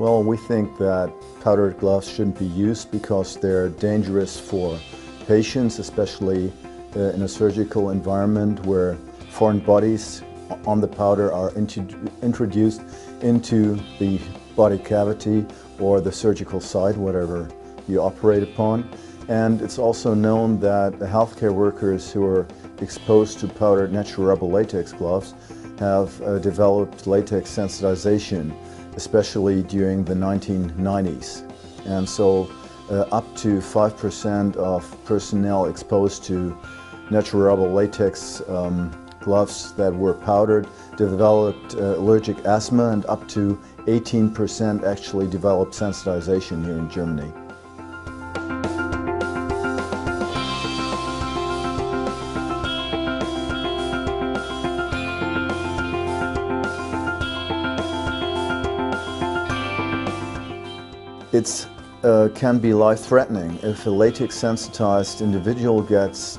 Well, we think that powdered gloves shouldn't be used because they're dangerous for patients, especially in a surgical environment where foreign bodies on the powder are introduced into the body cavity or the surgical site, whatever you operate upon. And it's also known that the healthcare workers who are exposed to powdered natural rubber latex gloves have developed latex sensitization, especially during the 1990s. And so up to 5% of personnel exposed to natural rubber latex gloves that were powdered developed allergic asthma, and up to 18% actually developed sensitization here in Germany. It can be life-threatening if a latex-sensitized individual gets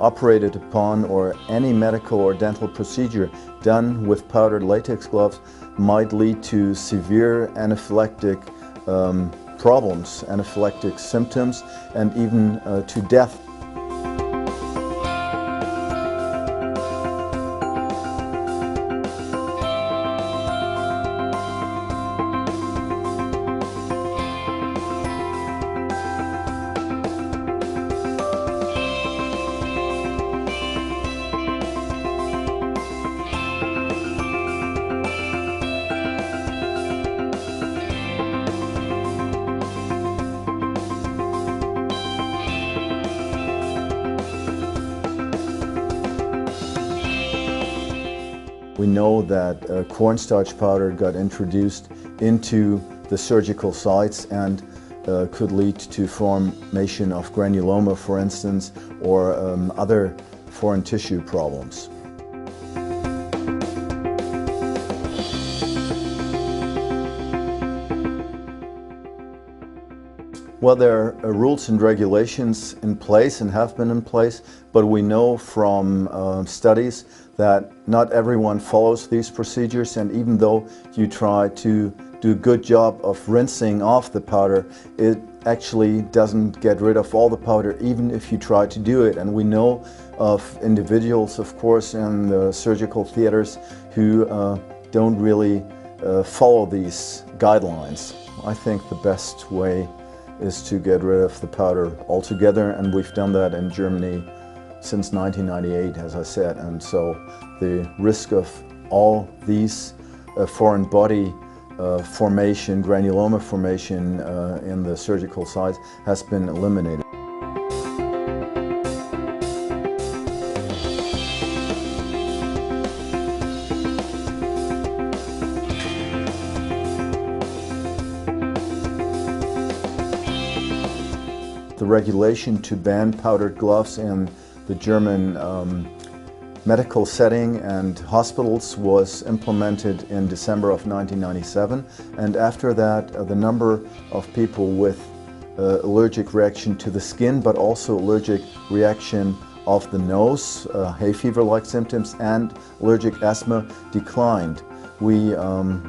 operated upon, or any medical or dental procedure done with powdered latex gloves might lead to severe anaphylactic problems, anaphylactic symptoms, and even to death. We know that cornstarch powder got introduced into the surgical sites and could lead to formation of granuloma, for instance, or other foreign tissue problems. Well, there are rules and regulations in place and have been in place, but we know from studies that not everyone follows these procedures, and even though you try to do a good job of rinsing off the powder, it actually doesn't get rid of all the powder, even if you try to do it. And we know of individuals, of course, in the surgical theaters who don't really follow these guidelines. I think the best way is to get rid of the powder altogether, and we've done that in Germany since 1998, as I said. And so the risk of all these foreign body formation, granuloma formation in the surgical sites has been eliminated. The regulation to ban powdered gloves in the German medical setting and hospitals was implemented in December of 1997, and after that the number of people with allergic reaction to the skin, but also allergic reaction of the nose, hay fever-like symptoms, and allergic asthma declined. We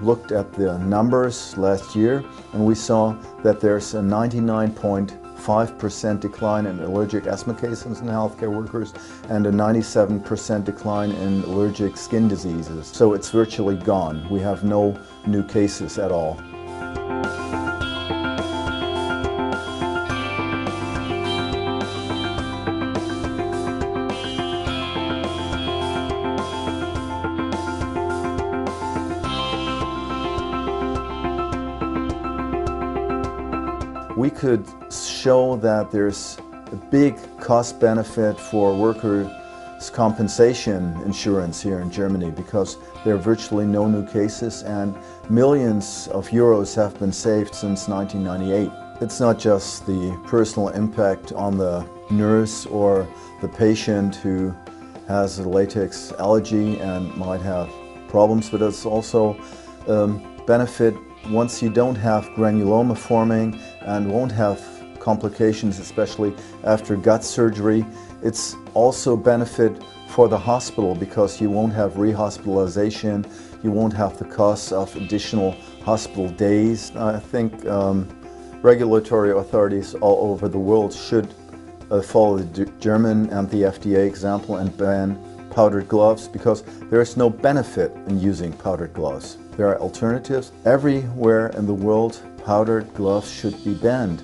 looked at the numbers last year, and we saw that there's a 99.5% decline in allergic asthma cases in healthcare workers and a 97% decline in allergic skin diseases. So it's virtually gone. We have no new cases at all. We could show that there's a big cost benefit for workers' compensation insurance here in Germany, because there are virtually no new cases and millions of euros have been saved since 1998. It's not just the personal impact on the nurse or the patient who has a latex allergy and might have problems, but it's also benefit once you don't have granuloma forming and won't have complications, especially after gut surgery. It's also benefit for the hospital because you won't have rehospitalization, You won't have the costs of additional hospital days. I think regulatory authorities all over the world should follow the German and the FDA example and ban powdered gloves, because there is no benefit in using powdered gloves. There are alternatives. Everywhere in the world, powdered gloves should be banned.